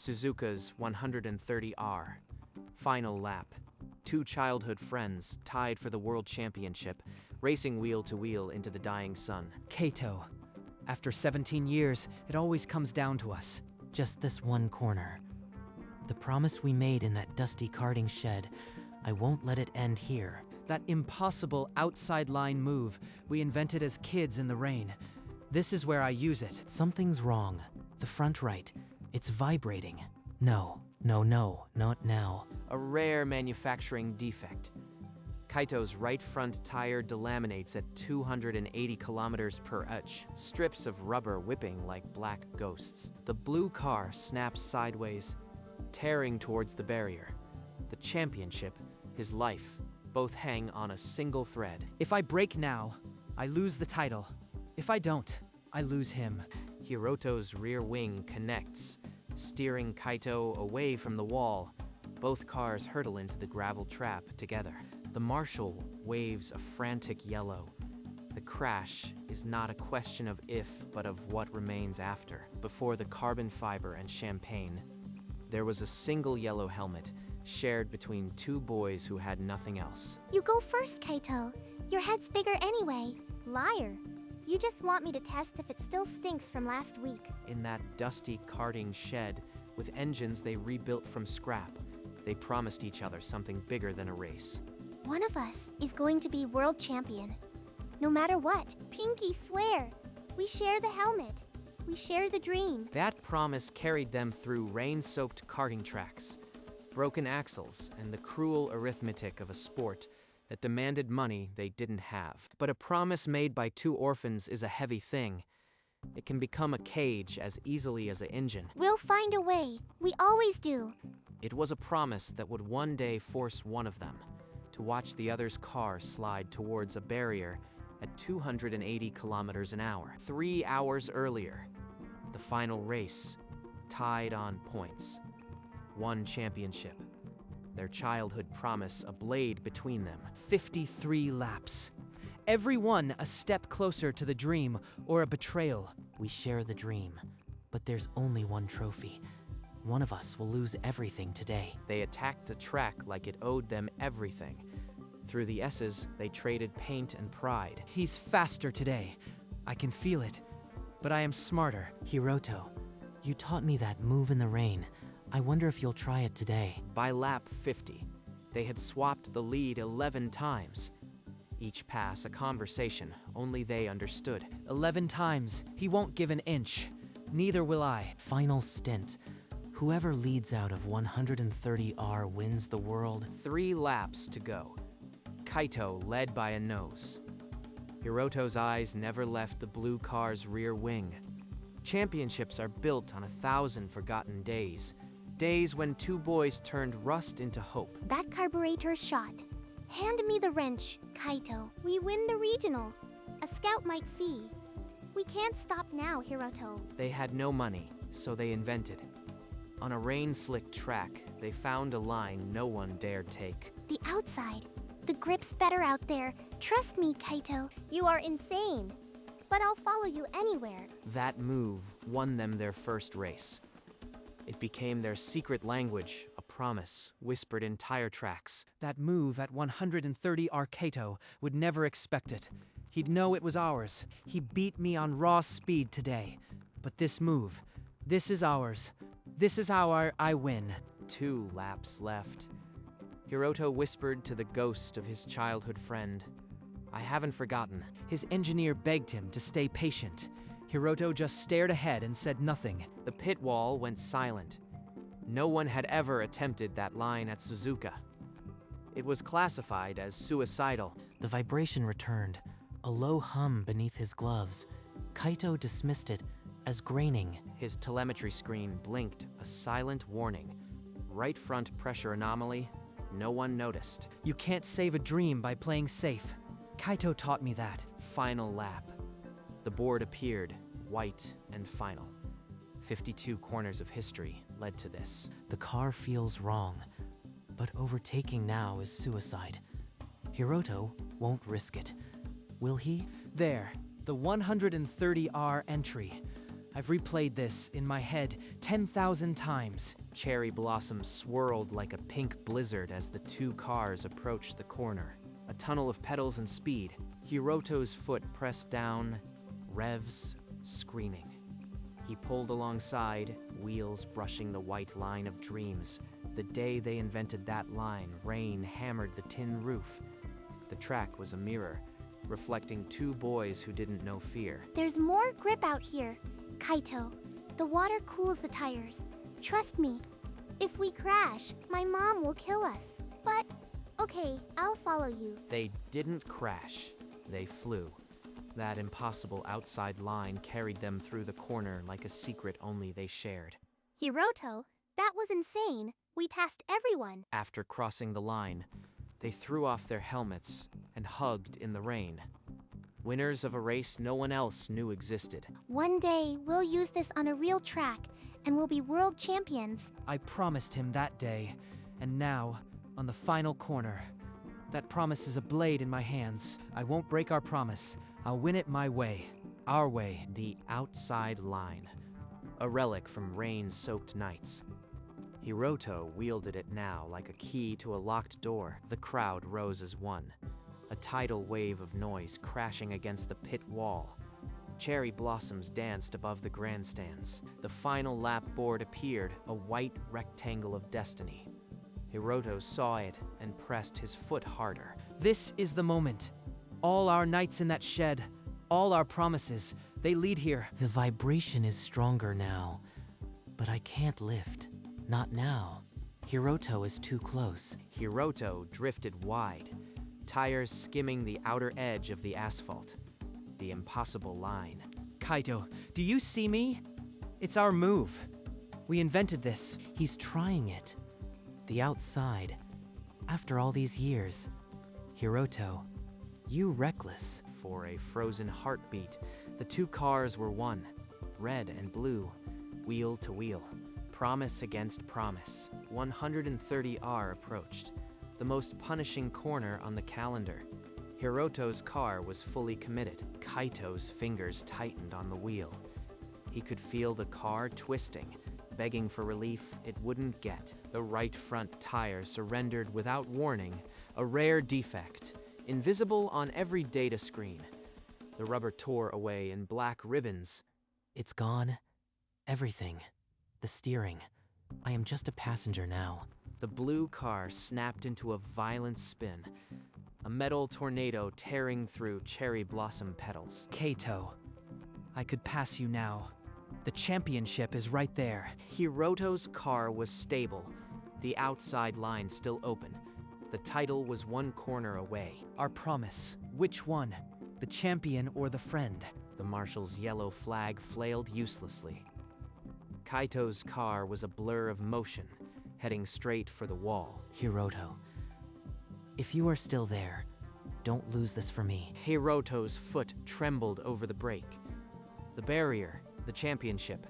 Suzuka's 130R. Final lap. Two childhood friends tied for the world championship, racing wheel to wheel into the dying sun. Kaito, after 17 years, it always comes down to us. Just this one corner. The promise we made in that dusty karting shed, I won't let it end here. That impossible outside line move we invented as kids in the rain. This is where I use it. Something's wrong. The front right. It's vibrating. No, not now. A rare manufacturing defect. Kaito's right front tire delaminates at 280 kilometers per hour, strips of rubber whipping like black ghosts. The blue car snaps sideways, tearing towards the barrier. The championship, his life, both hang on a single thread. If I break now, I lose the title. If I don't, I lose him. Hiroto's rear wing connects, steering Kaito away from the wall. Both cars hurtle into the gravel trap together. The marshal waves a frantic yellow. The crash is not a question of if, but of what remains after. Before the carbon fiber and champagne, there was a single yellow helmet shared between two boys who had nothing else. You go first, Kaito. Your head's bigger anyway. Liar. You just want me to test if it still stinks from last week. In that dusty karting shed, with engines they rebuilt from scrap, they promised each other something bigger than a race. One of us is going to be world champion. No matter what, pinky swear. We share the helmet. We share the dream. That promise carried them through rain-soaked karting tracks, broken axles, and the cruel arithmetic of a sport that demanded money they didn't have. But a promise made by two orphans is a heavy thing. It can become a cage as easily as an engine. We'll find a way. We always do. It was a promise that would one day force one of them to watch the other's car slide towards a barrier at 280 kilometers an hour. 3 hours earlier, the final race, tied on points. One championship. Their childhood promise a blade between them. 53 laps. Every one a step closer to the dream or a betrayal. We share the dream, but there's only one trophy. One of us will lose everything today. They attacked the track like it owed them everything. Through the S's, they traded paint and pride. He's faster today. I can feel it. But I am smarter. Hiroto, you taught me that move in the rain. I wonder if you'll try it today. By lap 50, they had swapped the lead 11 times. Each pass a conversation only they understood. 11 times. He won't give an inch. Neither will I. Final stint. Whoever leads out of 130R wins the world. 3 laps to go. Kaito led by a nose. Hiroto's eyes never left the blue car's rear wing. Championships are built on 1,000 forgotten days. Days when two boys turned rust into hope. That carburetor's shot. Hand me the wrench, Kaito. We win the regional. A scout might see. We can't stop now, Hiroto. They had no money, so they invented. On a rain-slicked track, they found a line no one dared take. The outside. The grip's better out there. Trust me, Kaito. You are insane. But I'll follow you anywhere. That move won them their first race. It became their secret language, a promise whispered in tire tracks. That move at 130R Kaito would never expect it. He'd know it was ours. He beat me on raw speed today. But this move, this is ours. This is how I win. 2 laps left. Hiroto whispered to the ghost of his childhood friend, "I haven't forgotten." His engineer begged him to stay patient. Hiroto just stared ahead and said nothing. The pit wall went silent. No one had ever attempted that line at Suzuka. It was classified as suicidal. The vibration returned, a low hum beneath his gloves. Kaito dismissed it as graining. His telemetry screen blinked a silent warning. Right front pressure anomaly. No one noticed. You can't save a dream by playing safe. Kaito taught me that. Final lap. The board appeared, white and final. 52 corners of history led to this. The car feels wrong, but overtaking now is suicide. Hiroto won't risk it. Will he? There, the 130R entry. I've replayed this in my head 10,000 times. Cherry blossoms swirled like a pink blizzard as the two cars approached the corner. A tunnel of petals and speed. Hiroto's foot pressed down, revs, screaming. He pulled alongside, wheels brushing the white line of dreams. The day they invented that line, rain hammered the tin roof. The track was a mirror, reflecting two boys who didn't know fear. There's more grip out here. Kaito, the water cools the tires. Trust me. If we crash, my mom will kill us. But, okay, I'll follow you. They didn't crash. They flew. That impossible outside line carried them through the corner like a secret only they shared. Hiroto, that was insane. We passed everyone. After crossing the line, they threw off their helmets and hugged in the rain. Winners of a race no one else knew existed. One day, we'll use this on a real track, and we'll be world champions. I promised him that day, and now, on the final corner. That promise is a blade in my hands. I won't break our promise. I'll win it my way. Our way. The outside line. A relic from rain-soaked nights. Hiroto wielded it now like a key to a locked door. The crowd rose as one. A tidal wave of noise crashing against the pit wall. Cherry blossoms danced above the grandstands. The final lap board appeared, a white rectangle of destiny. Hiroto saw it and pressed his foot harder. This is the moment. All our nights in that shed, all our promises, they lead here. The vibration is stronger now, but I can't lift. Not now. Hiroto is too close. Hiroto drifted wide, tires skimming the outer edge of the asphalt. The impossible line. Kaito, do you see me? It's our move. We invented this. He's trying it. The outside. After all these years. Hiroto, you reckless. For a frozen heartbeat, the two cars were one, red and blue, wheel to wheel. Promise against promise. 130R approached, the most punishing corner on the calendar. Hiroto's car was fully committed. Kaito's fingers tightened on the wheel. He could feel the car twisting, begging for relief it wouldn't get. The right front tire surrendered without warning, a rare defect, invisible on every data screen. The rubber tore away in black ribbons. It's gone. Everything. The steering. I am just a passenger now. The blue car snapped into a violent spin, a metal tornado tearing through cherry blossom petals. Kaito, I could pass you now. The championship is right there. Hiroto's car was stable, the outside line still open. The title was one corner away. Our promise. Which one? The champion or the friend? The marshal's yellow flag flailed uselessly. Kaito's car was a blur of motion, heading straight for the wall. Hiroto, if you are still there, don't lose this for me. Hiroto's foot trembled over the brake. The barrier, the championship,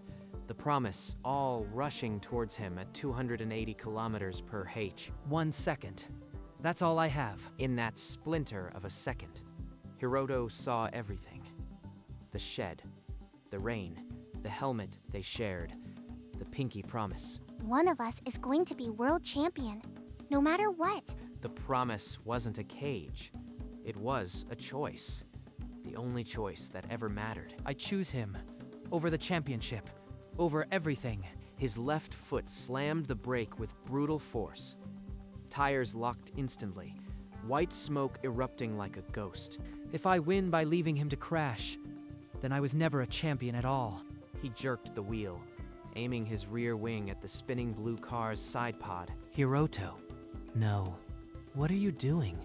the promise, all rushing towards him at 280 kilometers per h. 1 second. That's all I have. In that splinter of a second, Hiroto saw everything. The shed, the rain, the helmet they shared, the pinky promise. One of us is going to be world champion, no matter what. The promise wasn't a cage. It was a choice. The only choice that ever mattered. I choose him. Over the championship. Over everything. His left foot slammed the brake with brutal force. Tires locked instantly, white smoke erupting like a ghost. If I win by leaving him to crash, then I was never a champion at all. He jerked the wheel, aiming his rear wing at the spinning blue car's side pod. Hiroto, no. What are you doing?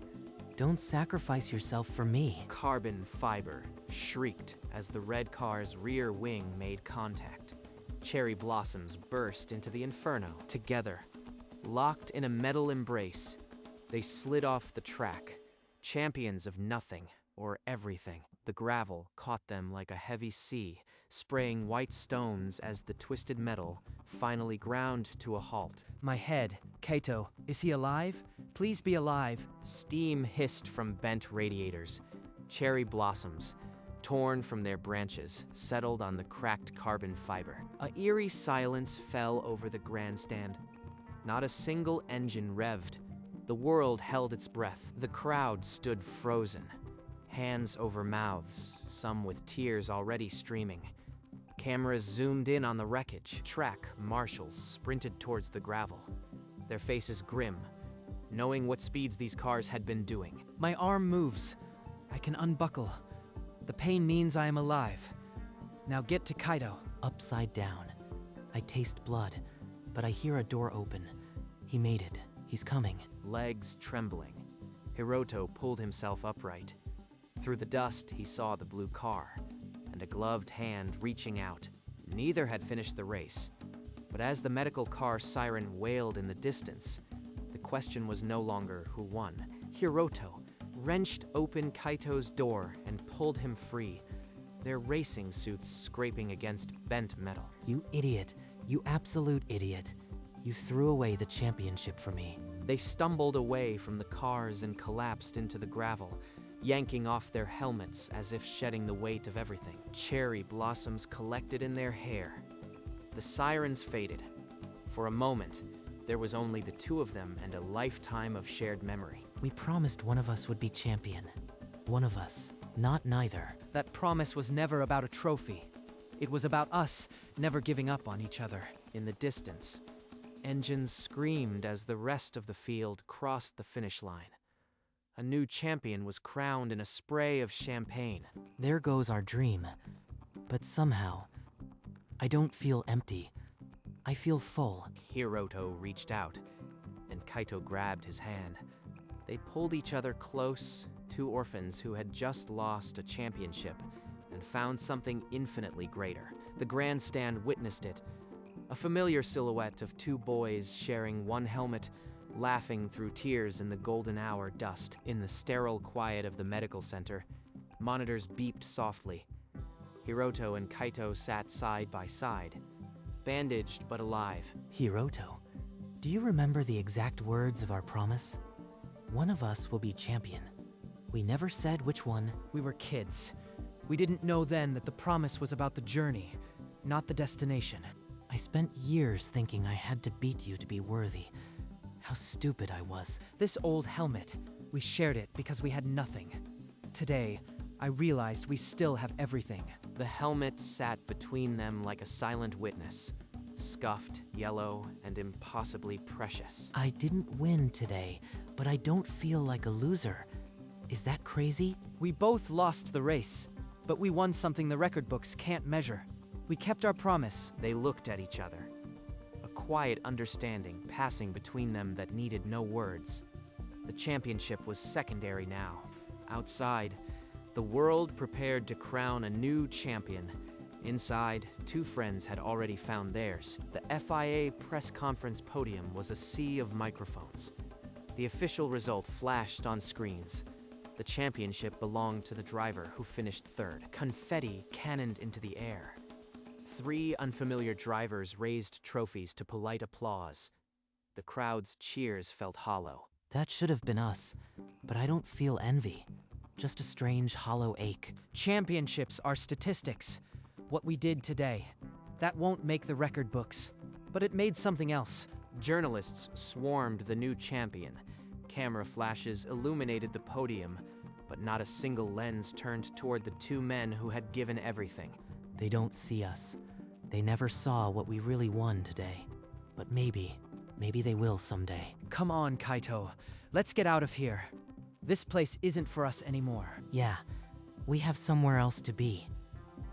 Don't sacrifice yourself for me. Carbon fiber shrieked as the red car's rear wing made contact. Cherry blossoms burst into the inferno. Together, locked in a metal embrace, they slid off the track, champions of nothing or everything. The gravel caught them like a heavy sea, spraying white stones as the twisted metal finally ground to a halt. My head. Kaito, is he alive? Please be alive. Steam hissed from bent radiators. Cherry blossoms, torn from their branches, settled on the cracked carbon fiber. A eerie silence fell over the grandstand. Not a single engine revved. The world held its breath. The crowd stood frozen, hands over mouths, some with tears already streaming. Cameras zoomed in on the wreckage. Track marshals sprinted towards the gravel, their faces grim, knowing what speeds these cars had been doing. My arm moves. I can unbuckle. The pain means I am alive. Now get to Kaido. Upside down. I taste blood, but I hear a door open. He made it. He's coming. Legs trembling, Hiroto pulled himself upright. Through the dust, he saw the blue car, and a gloved hand reaching out. Neither had finished the race, but as the medical car siren wailed in the distance, the question was no longer who won. Hiroto wrenched open Kaito's door and pulled him free, their racing suits scraping against bent metal. You idiot. You absolute idiot. You threw away the championship for me. They stumbled away from the cars and collapsed into the gravel, yanking off their helmets as if shedding the weight of everything. Cherry blossoms collected in their hair. The sirens faded. For a moment, there was only the two of them and a lifetime of shared memory. We promised one of us would be champion. One of us, not neither. That promise was never about a trophy. It was about us never giving up on each other. In the distance, engines screamed as the rest of the field crossed the finish line. A new champion was crowned in a spray of champagne. There goes our dream. But somehow, I don't feel empty. I feel full. Hiroto reached out, and Kaito grabbed his hand. They pulled each other close, two orphans who had just lost a championship and found something infinitely greater. The grandstand witnessed it. A familiar silhouette of two boys sharing one helmet, laughing through tears in the golden hour dust. In the sterile quiet of the medical center, monitors beeped softly. Hiroto and Kaito sat side by side, bandaged but alive. Hiroto, do you remember the exact words of our promise? One of us will be champion. We never said which one. We were kids. We didn't know then that the promise was about the journey, not the destination. I spent years thinking I had to beat you to be worthy. How stupid I was. This old helmet, we shared it because we had nothing. Today, I realized we still have everything. The helmet sat between them like a silent witness, scuffed, yellow, and impossibly precious. I didn't win today, but I don't feel like a loser. Is that crazy? We both lost the race, but we won something the record books can't measure. We kept our promise. They looked at each other, a quiet understanding passing between them that needed no words. The championship was secondary now. Outside, the world prepared to crown a new champion. Inside, two friends had already found theirs. The FIA press conference podium was a sea of microphones. The official result flashed on screens. The championship belonged to the driver who finished third. Confetti cannoned into the air. 3 unfamiliar drivers raised trophies to polite applause. The crowd's cheers felt hollow. That should have been us, but I don't feel envy. Just a strange hollow ache. Championships are statistics. What we did today. That won't make the record books, but it made something else. Journalists swarmed the new champion. Camera flashes illuminated the podium, but not a single lens turned toward the 2 men who had given everything. They don't see us. They never saw what we really won today. But maybe they will someday. Come on, Kaito. Let's get out of here. This place isn't for us anymore. Yeah, we have somewhere else to be.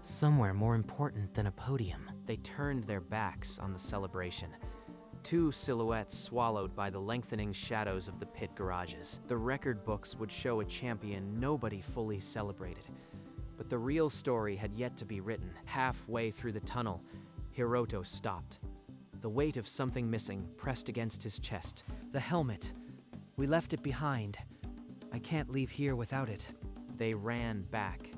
Somewhere more important than a podium. They turned their backs on the celebration. 2 silhouettes swallowed by the lengthening shadows of the pit garages. The record books would show a champion nobody fully celebrated. But the real story had yet to be written. Halfway through the tunnel, Hiroto stopped. The weight of something missing pressed against his chest. The helmet. We left it behind. I can't leave here without it. They ran back,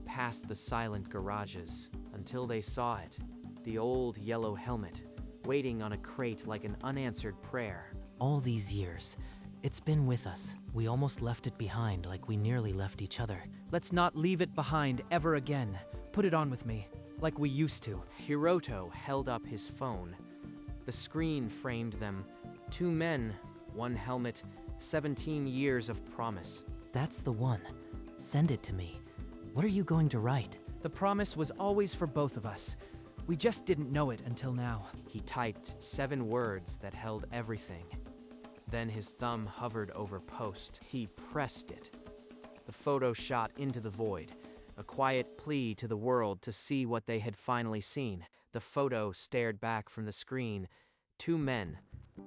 past the silent garages, until they saw it. The old yellow helmet, waiting on a crate like an unanswered prayer. All these years, It's been with us. We almost left it behind like we nearly left each other. Let's not leave it behind ever again. Put it on with me, like we used to. Hiroto held up his phone. The screen framed them. 2 men, 1 helmet, 17 years of promise. That's the one. Send it to me. What are you going to write? The promise was always for both of us. We just didn't know it until now. He typed 7 words that held everything. Then his thumb hovered over post. He pressed it. The photo shot into the void, a quiet plea to the world to see what they had finally seen. The photo stared back from the screen. 2 men,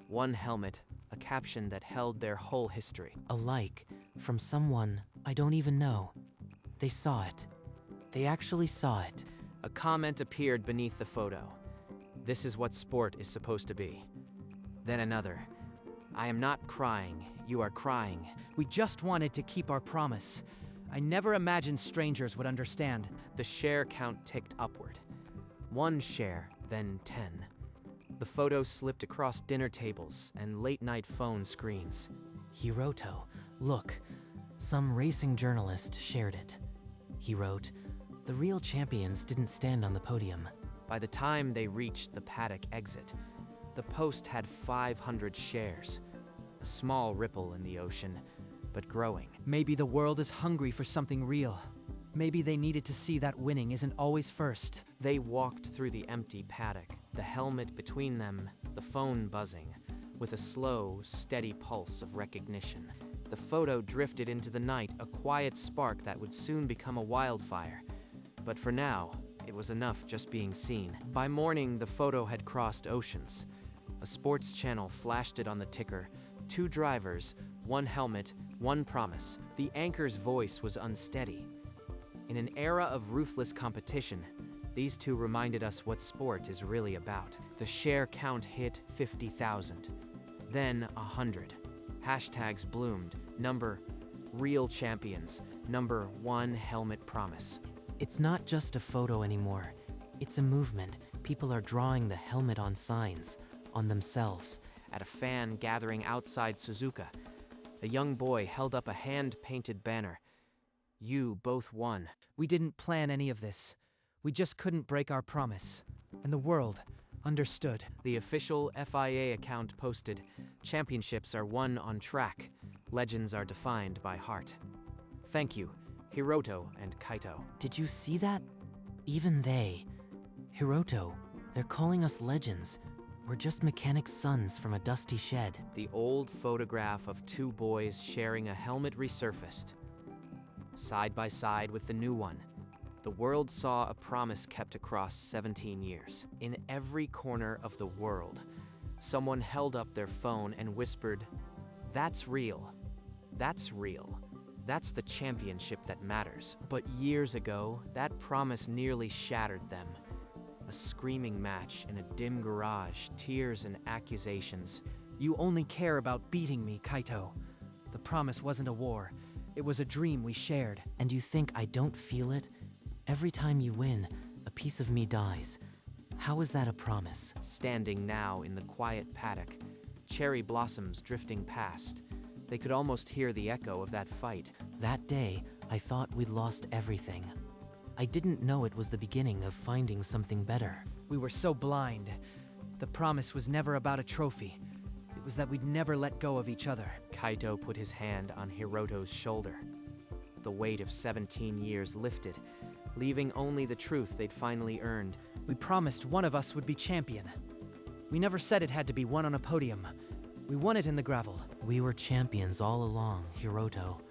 1 helmet, a caption that held their whole history. A like from someone I don't even know. They saw it. They actually saw it. A comment appeared beneath the photo. This is what sport is supposed to be. Then another. I am not crying, you are crying. We just wanted to keep our promise. I never imagined strangers would understand. The share count ticked upward. 1 share, then 10. The photo slipped across dinner tables and late-night phone screens. Hiroto, look. Some racing journalist shared it. He wrote, "The real champions didn't stand on the podium." By the time they reached the paddock exit, the post had 500 shares. A small ripple in the ocean, but growing. Maybe the world is hungry for something real. Maybe they needed to see that winning isn't always first. They walked through the empty paddock, the helmet between them, the phone buzzing, with a slow, steady pulse of recognition. The photo drifted into the night, a quiet spark that would soon become a wildfire. But for now, it was enough just being seen. By morning, the photo had crossed oceans. A sports channel flashed it on the ticker. 2 drivers, 1 helmet, 1 promise. The anchor's voice was unsteady. In an era of ruthless competition, these 2 reminded us what sport is really about. The share count hit 50,000. Then 100. Hashtags bloomed. Number, real champions. Number, 1 helmet promise. It's not just a photo anymore. It's a movement. People are drawing the helmet on signs, on themselves. At a fan gathering outside Suzuka, a young boy held up a hand-painted banner. You both won. We didn't plan any of this. We just couldn't break our promise. And the world understood. The official FIA account posted, championships are won on track. Legends are defined by heart. Thank you, Hiroto and Kaito. Did you see that? Even they. Hiroto, they're calling us legends. We're just mechanics' sons from a dusty shed. The old photograph of 2 boys sharing a helmet resurfaced. Side by side with the new one, the world saw a promise kept across 17 years. In every corner of the world, someone held up their phone and whispered, "That's real. That's real. That's the championship that matters." But years ago, that promise nearly shattered them. A screaming match in a dim garage, tears and accusations. You only care about beating me, Kaito. The promise wasn't a war. It was a dream we shared. And you think I don't feel it? Every time you win, a piece of me dies. How is that a promise? Standing now in the quiet paddock, cherry blossoms drifting past. They could almost hear the echo of that fight. That day, I thought we'd lost everything. I didn't know it was the beginning of finding something better. We were so blind. The promise was never about a trophy. It was that we'd never let go of each other. Kaito put his hand on Hiroto's shoulder. The weight of 17 years lifted, leaving only the truth they'd finally earned. We promised one of us would be champion. We never said it had to be won on a podium. We won it in the gravel. We were champions all along, Hiroto.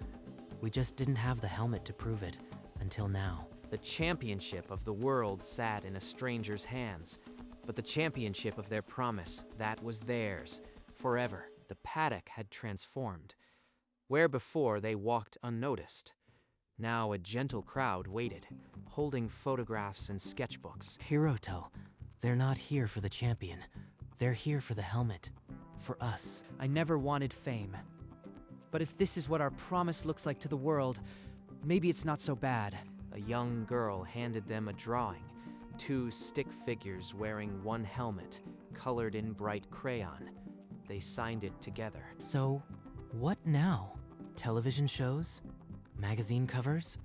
We just didn't have the helmet to prove it, until now. The championship of the world sat in a stranger's hands, but the championship of their promise, that was theirs, forever. The paddock had transformed. Where before they walked unnoticed, now a gentle crowd waited, holding photographs and sketchbooks. Hiroto, they're not here for the champion. They're here for the helmet. For us. I never wanted fame. But if this is what our promise looks like to the world, maybe it's not so bad. A young girl handed them a drawing, 2 stick figures wearing 1 helmet, colored in bright crayon. They signed it together. So, What now? Television shows? Magazine covers?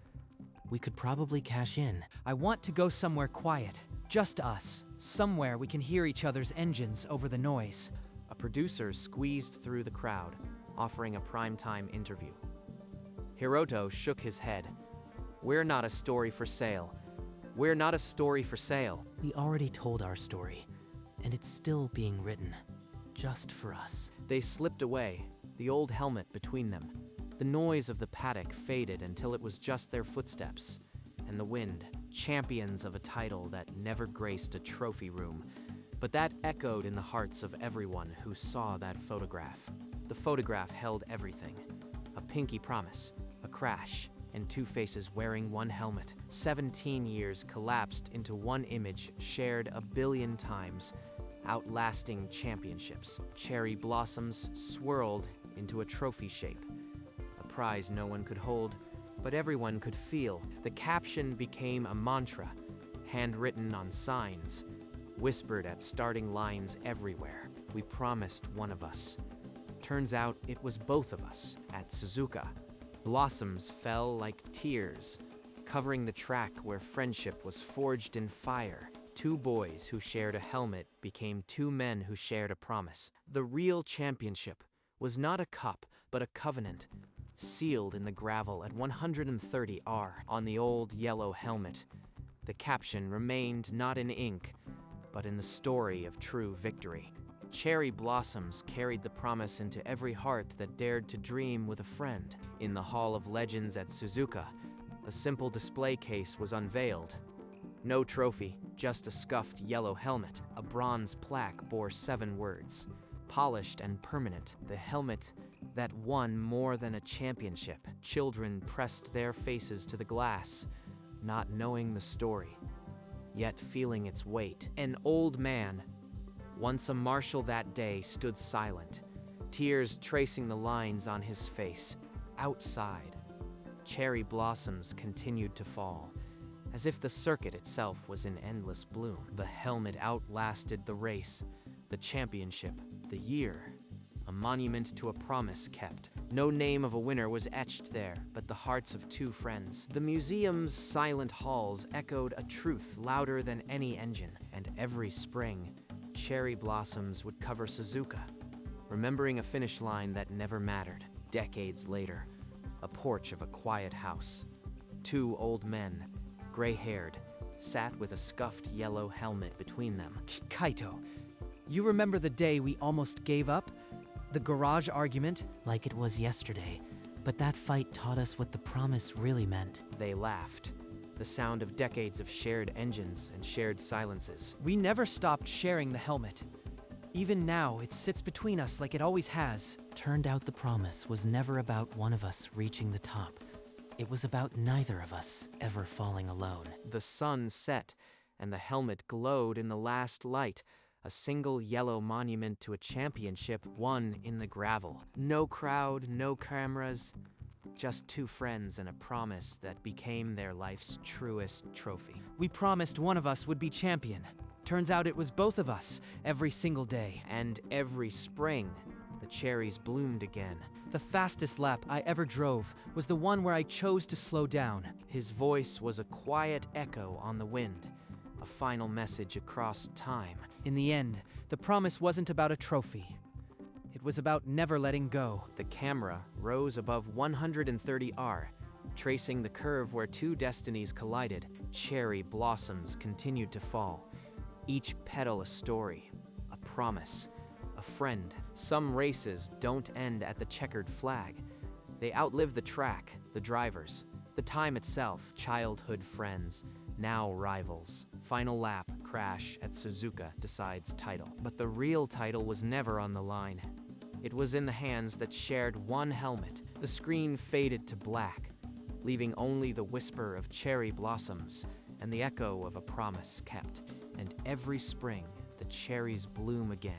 We could probably cash in. I want to go somewhere quiet, just us. Somewhere we can hear each other's engines over the noise. A producer squeezed through the crowd, offering a primetime interview. Hiroto shook his head. We're not a story for sale. We're not a story for sale. We already told our story, and it's still being written. Just for us. They slipped away, the old helmet between them. The noise of the paddock faded until it was just their footsteps, and the wind, champions of a title that never graced a trophy room, but that echoed in the hearts of everyone who saw that photograph. The photograph held everything. A pinky promise, a crash, and two faces wearing one helmet. 17 years collapsed into one image shared a billion times, outlasting championships. Cherry blossoms swirled into a trophy shape. A prize no one could hold, but everyone could feel. The caption became a mantra, handwritten on signs, whispered at starting lines everywhere. We promised one of us. Turns out it was both of us. At Suzuka, blossoms fell like tears, covering the track where friendship was forged in fire. Two boys who shared a helmet became two men who shared a promise. The real championship was not a cup, but a covenant, sealed in the gravel at 130 R on the old yellow helmet. The caption remained not in ink, but in the story of true victory. Cherry blossoms carried the promise into every heart that dared to dream with a friend. In the Hall of Legends at Suzuka, a simple display case was unveiled. No trophy, just a scuffed yellow helmet. A bronze plaque bore 7 words. Polished and permanent, the helmet that won more than a championship. Children pressed their faces to the glass, not knowing the story, yet feeling its weight. An old man, once a marshal that day, stood silent, tears tracing the lines on his face. Outside, cherry blossoms continued to fall, as if the circuit itself was in endless bloom. The helmet outlasted the race, the championship, the year, a monument to a promise kept. No name of a winner was etched there, but the hearts of two friends. The museum's silent halls echoed a truth louder than any engine, and every spring, cherry blossoms would cover Suzuka, remembering a finish line that never mattered. Decades later, a porch of a quiet house. Two old men, gray-haired, sat with a scuffed yellow helmet between them. Kaito, you remember the day we almost gave up? The garage argument? Like it was yesterday, but that fight taught us what the promise really meant. They laughed, the sound of decades of shared engines and shared silences. We never stopped sharing the helmet. Even now, it sits between us like it always has. Turned out the promise was never about one of us reaching the top. It was about neither of us ever falling alone. The sun set, and the helmet glowed in the last light, a single yellow monument to a championship won in the gravel. No crowd, no cameras, just two friends and a promise that became their life's truest trophy. We promised one of us would be champion. Turns out it was both of us, every single day. And every spring, the cherries bloomed again. The fastest lap I ever drove was the one where I chose to slow down. His voice was a quiet echo on the wind, a final message across time. In the end, the promise wasn't about a trophy. It was about never letting go. The camera rose above 130 R, tracing the curve where two destinies collided. Cherry blossoms continued to fall, each petal a story, a promise, a friend. Some races don't end at the checkered flag. They outlive the track, the drivers, the time itself. Childhood friends, now rivals. Final lap, crash at Suzuka decides title. But the real title was never on the line. It was in the hands that shared one helmet. The screen faded to black, leaving only the whisper of cherry blossoms and the echo of a promise kept. And every spring, the cherries bloom again.